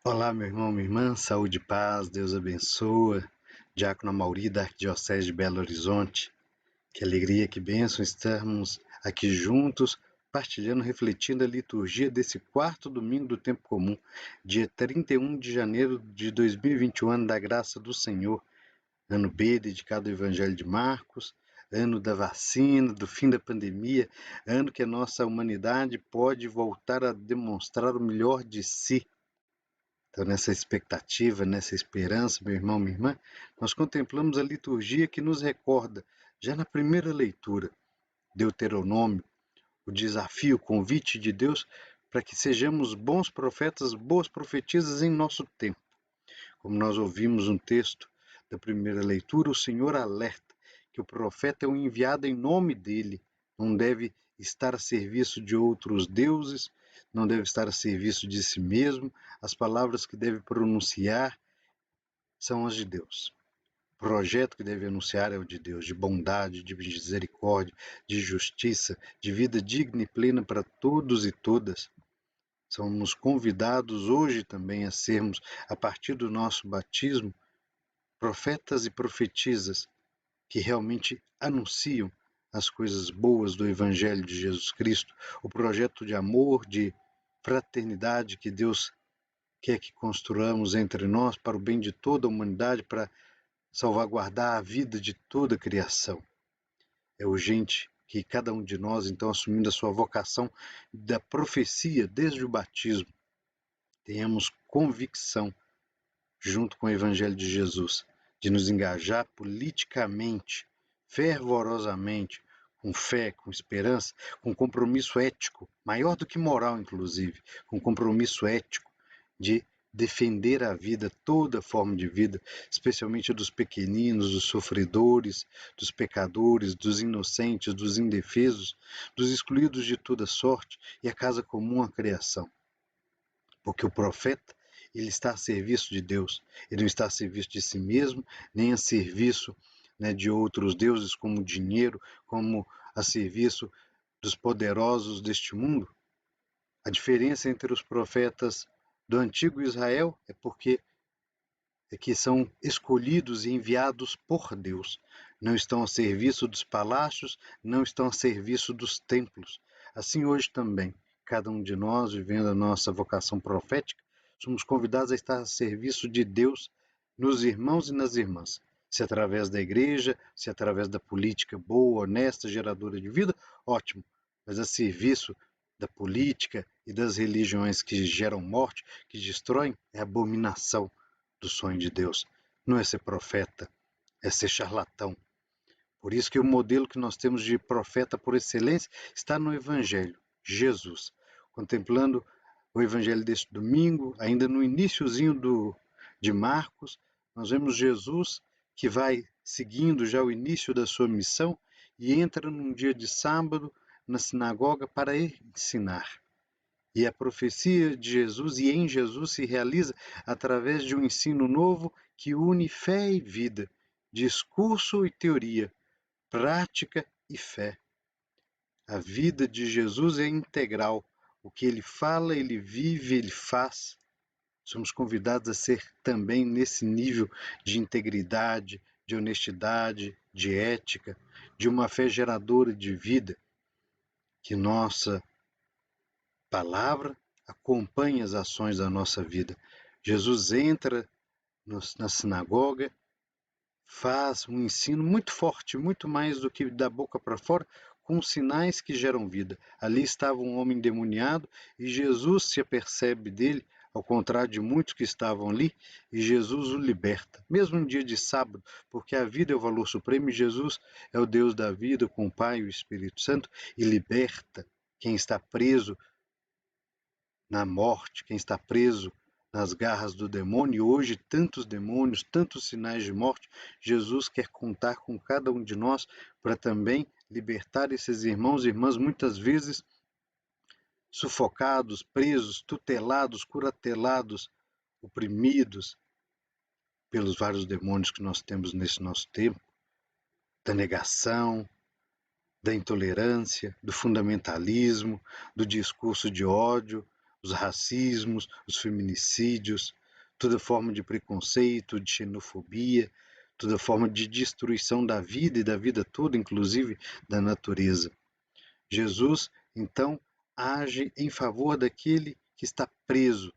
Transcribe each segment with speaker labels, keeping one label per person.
Speaker 1: Olá, meu irmão, minha irmã, saúde e paz, Deus abençoa. Diácono Amauri, da Arquidiocese de Belo Horizonte. Que alegria, que bênção estarmos aqui juntos, partilhando, refletindo a liturgia desse quarto domingo do tempo comum, dia 31 de janeiro de 2021, ano da graça do Senhor, ano B, dedicado ao Evangelho de Marcos, ano da vacina, do fim da pandemia, ano que a nossa humanidade pode voltar a demonstrar o melhor de si. Então, nessa expectativa, nessa esperança, meu irmão, minha irmã, nós contemplamos a liturgia que nos recorda, já na primeira leitura, Deuteronômio, o desafio, o convite de Deus para que sejamos bons profetas, boas profetisas em nosso tempo. Como nós ouvimos um texto da primeira leitura, o Senhor alerta que o profeta é um enviado em nome dele, não deve estar a serviço de outros deuses, não deve estar a serviço de si mesmo, as palavras que deve pronunciar são as de Deus. O projeto que deve anunciar é o de Deus, de bondade, de misericórdia, de justiça, de vida digna e plena para todos e todas. Somos convidados hoje também a sermos, a partir do nosso batismo, profetas e profetisas que realmente anunciam as coisas boas do Evangelho de Jesus Cristo, o projeto de amor, de fraternidade que Deus quer que construamos entre nós para o bem de toda a humanidade, para salvaguardar a vida de toda a criação. É urgente que cada um de nós, então, assumindo a sua vocação da profecia desde o batismo, tenhamos convicção, junto com o Evangelho de Jesus, de nos engajar politicamente, fervorosamente, com fé, com esperança, com compromisso ético, maior do que moral, inclusive, com compromisso ético de defender a vida, toda forma de vida, especialmente dos pequeninos, dos sofredores, dos pecadores, dos inocentes, dos indefesos, dos excluídos de toda sorte e a casa comum, a criação. Porque o profeta, ele está a serviço de Deus, ele não está a serviço de si mesmo, nem a serviço, de outros deuses como o dinheiro, como a serviço dos poderosos deste mundo. A diferença entre os profetas do antigo Israel é que são escolhidos e enviados por Deus. Não estão a serviço dos palácios, não estão a serviço dos templos. Assim hoje também, cada um de nós, vivendo a nossa vocação profética, somos convidados a estar a serviço de Deus nos irmãos e nas irmãs. Se através da igreja, se através da política boa, honesta, geradora de vida, ótimo. Mas a serviço da política e das religiões que geram morte, que destroem, é abominação do sonho de Deus. Não é ser profeta, é ser charlatão. Por isso que o modelo que nós temos de profeta por excelência está no Evangelho, Jesus. Contemplando o Evangelho deste domingo, ainda no iniciozinho de Marcos, nós vemos Jesus que vai seguindo já o início da sua missão e entra num dia de sábado na sinagoga para ensinar. E a profecia de Jesus e em Jesus se realiza através de um ensino novo que une fé e vida, discurso e teoria, prática e fé. A vida de Jesus é integral. O que ele fala, ele vive, ele faz. Somos convidados a ser também nesse nível de integridade, de honestidade, de ética, de uma fé geradora de vida, que nossa palavra acompanha as ações da nossa vida. Jesus entra na sinagoga, faz um ensino muito forte, muito mais do que da boca para fora, com sinais que geram vida. Ali estava um homem endemoniado e Jesus se apercebe dele, ao contrário de muitos que estavam ali, e Jesus o liberta, mesmo em dia de sábado, porque a vida é o valor supremo e Jesus é o Deus da vida, com o Pai e o Espírito Santo, e liberta quem está preso na morte, quem está preso nas garras do demônio, e hoje tantos demônios, tantos sinais de morte, Jesus quer contar com cada um de nós para também libertar esses irmãos e irmãs, muitas vezes sufocados, presos, tutelados, curatelados, oprimidos pelos vários demônios que nós temos nesse nosso tempo, da negação, da intolerância, do fundamentalismo, do discurso de ódio, os racismos, os feminicídios, toda forma de preconceito, de xenofobia, toda forma de destruição da vida e da vida toda, inclusive da natureza. Jesus, então, age em favor daquele que está preso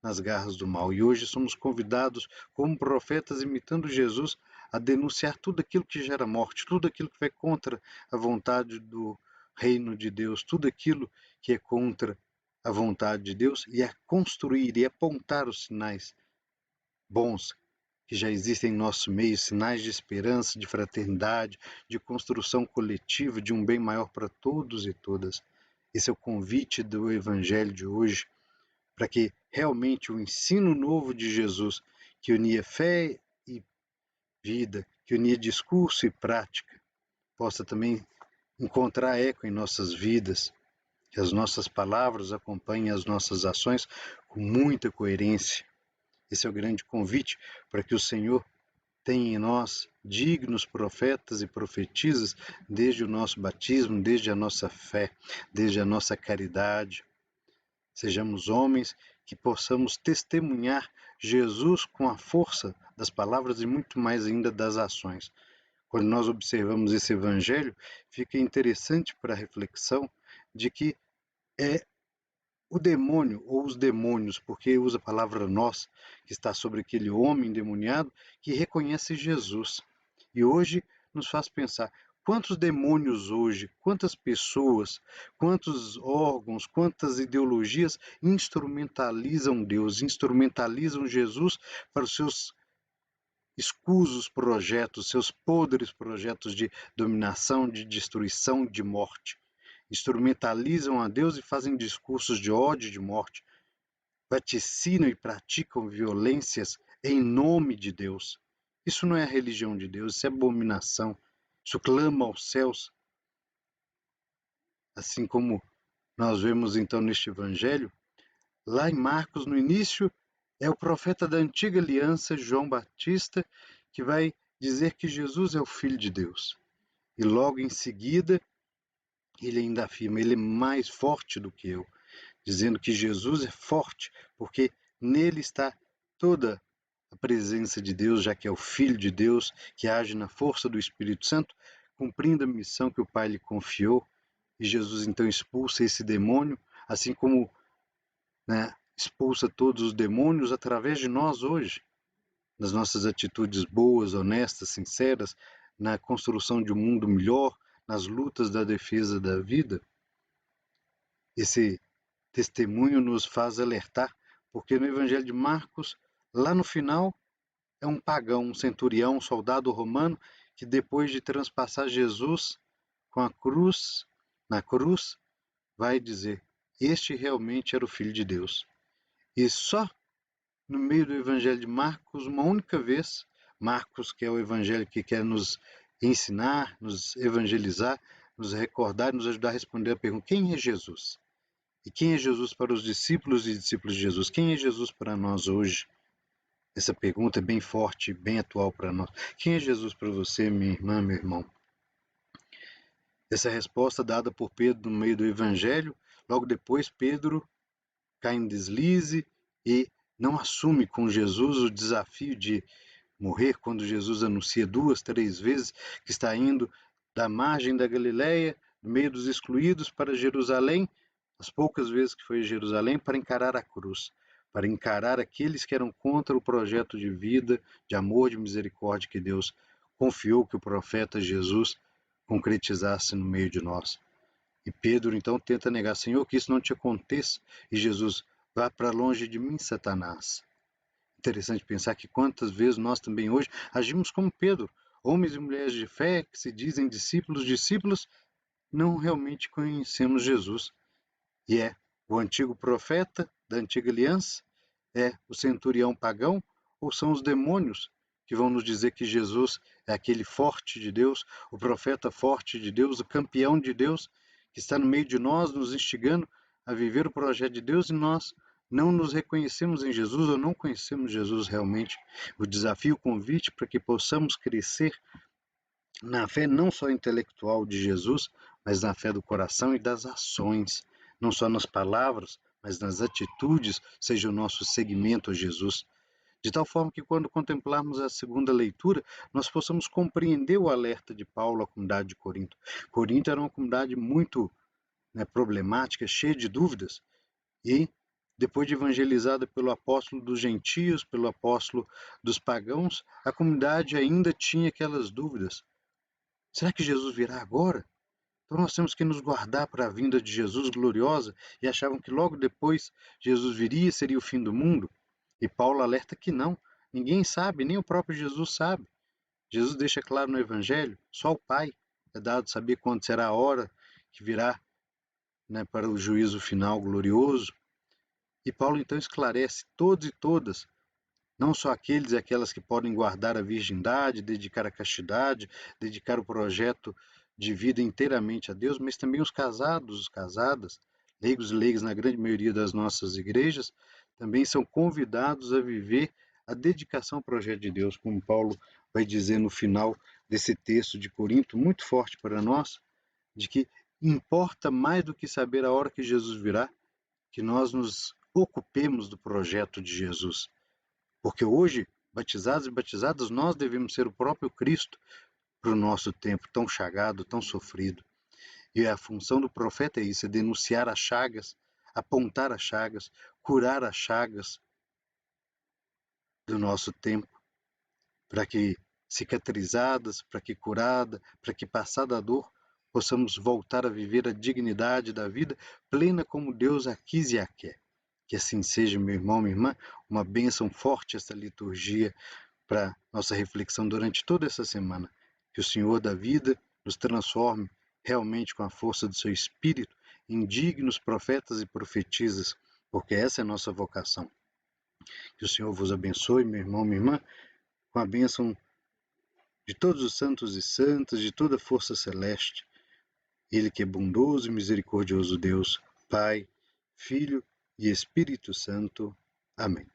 Speaker 1: nas garras do mal. E hoje somos convidados, como profetas, imitando Jesus, a denunciar tudo aquilo que gera morte, tudo aquilo que vai contra a vontade do reino de Deus, tudo aquilo que é contra a vontade de Deus, e a construir e apontar os sinais bons que já existem em nosso meio, sinais de esperança, de fraternidade, de construção coletiva, de um bem maior para todos e todas. Esse é o convite do Evangelho de hoje, para que realmente o ensino novo de Jesus, que unia fé e vida, que unia discurso e prática, possa também encontrar eco em nossas vidas, que as nossas palavras acompanhem as nossas ações com muita coerência. Esse é o grande convite para que o Senhor tenha em nós dignos profetas e profetisas desde o nosso batismo, desde a nossa fé, desde a nossa caridade. Sejamos homens que possamos testemunhar Jesus com a força das palavras e muito mais ainda das ações. Quando nós observamos esse evangelho, fica interessante para a reflexão de que é o demônio, ou os demônios, porque usa a palavra nós, que está sobre aquele homem endemoniado, que reconhece Jesus. E hoje nos faz pensar, quantos demônios hoje, quantas pessoas, quantos órgãos, quantas ideologias instrumentalizam Deus, instrumentalizam Jesus para os seus escusos projetos, seus podres projetos de dominação, de destruição, de morte. Instrumentalizam a Deus e fazem discursos de ódio e de morte, vaticinam e praticam violências em nome de Deus. Isso não é a religião de Deus, isso é abominação. Isso clama aos céus. Assim como nós vemos então neste evangelho, lá em Marcos, no início, é o profeta da antiga aliança, João Batista, que vai dizer que Jesus é o Filho de Deus. E logo em seguida, ele ainda afirma, ele é mais forte do que eu, dizendo que Jesus é forte, porque nele está toda a presença de Deus, já que é o Filho de Deus, que age na força do Espírito Santo, cumprindo a missão que o Pai lhe confiou. E Jesus então expulsa esse demônio, assim como, né, expulsa todos os demônios através de nós hoje, nas nossas atitudes boas, honestas, sinceras, na construção de um mundo melhor, nas lutas da defesa da vida. Esse testemunho nos faz alertar, porque no Evangelho de Marcos, lá no final, é um pagão, um centurião, um soldado romano, que depois de transpassar Jesus com a cruz, na cruz, vai dizer, este realmente era o Filho de Deus. E só no meio do Evangelho de Marcos, uma única vez, Marcos, que é o Evangelho que quer nos ensinar, nos evangelizar, nos recordar, nos ajudar a responder a pergunta, quem é Jesus? E quem é Jesus para os discípulos e discípulos de Jesus? Quem é Jesus para nós hoje? Essa pergunta é bem forte, bem atual para nós. Quem é Jesus para você, minha irmã, meu irmão? Essa resposta dada por Pedro no meio do Evangelho, logo depois Pedro cai em deslize e não assume com Jesus o desafio de morrer quando Jesus anuncia 2, 3 vezes que está indo da margem da Galileia, no meio dos excluídos, para Jerusalém, as poucas vezes que foi a Jerusalém, para encarar a cruz, para encarar aqueles que eram contra o projeto de vida, de amor, de misericórdia que Deus confiou que o profeta Jesus concretizasse no meio de nós. E Pedro então tenta negar, Senhor, que isso não te aconteça. E Jesus, vá para longe de mim, Satanás. Interessante pensar que quantas vezes nós também hoje agimos como Pedro, homens e mulheres de fé que se dizem discípulos, não realmente conhecemos Jesus. E é o antigo profeta da antiga aliança? É o centurião pagão? Ou são os demônios que vão nos dizer que Jesus é aquele forte de Deus, o profeta forte de Deus, o campeão de Deus, que está no meio de nós, nos instigando a viver o projeto de Deus, e nós não nos reconhecemos em Jesus ou não conhecemos Jesus realmente? O desafio, o convite para que possamos crescer na fé não só intelectual de Jesus, mas na fé do coração e das ações, não só nas palavras, mas nas atitudes seja o nosso seguimento a Jesus. De tal forma que quando contemplarmos a segunda leitura, nós possamos compreender o alerta de Paulo à comunidade de Corinto. Corinto era uma comunidade muito problemática, cheia de dúvidas, e depois de evangelizada pelo apóstolo dos gentios, pelo apóstolo dos pagãos, a comunidade ainda tinha aquelas dúvidas. Será que Jesus virá agora? Então nós temos que nos guardar para a vinda de Jesus gloriosa, e achavam que logo depois Jesus viria e seria o fim do mundo. E Paulo alerta que não, ninguém sabe, nem o próprio Jesus sabe. Jesus deixa claro no Evangelho, só o Pai é dado saber quando será a hora que virá para o juízo final glorioso. E Paulo então esclarece todos e todas, não só aqueles e aquelas que podem guardar a virgindade, dedicar a castidade, dedicar o projeto de vida inteiramente a Deus, mas também os casados, as casadas, leigos e leigas na grande maioria das nossas igrejas, também são convidados a viver a dedicação ao projeto de Deus, como Paulo vai dizer no final desse texto de Corinto, muito forte para nós, de que importa mais do que saber a hora que Jesus virá, que nós nos ocupemos do projeto de Jesus. Porque hoje, batizados e batizadas, nós devemos ser o próprio Cristo para o nosso tempo tão chagado, tão sofrido. E a função do profeta é isso, é denunciar as chagas, apontar as chagas, curar as chagas do nosso tempo, para que cicatrizadas, para que curada, para que passada a dor, possamos voltar a viver a dignidade da vida plena como Deus a quis e a quer. Que assim seja, meu irmão, minha irmã, uma bênção forte esta liturgia para nossa reflexão durante toda essa semana. Que o Senhor da vida nos transforme realmente com a força do seu Espírito em dignos profetas e profetisas, porque essa é a nossa vocação. Que o Senhor vos abençoe, meu irmão, minha irmã, com a bênção de todos os santos e santas, de toda a força celeste. Ele que é bondoso e misericordioso Deus, Pai, Filho e Espírito Santo. Amém.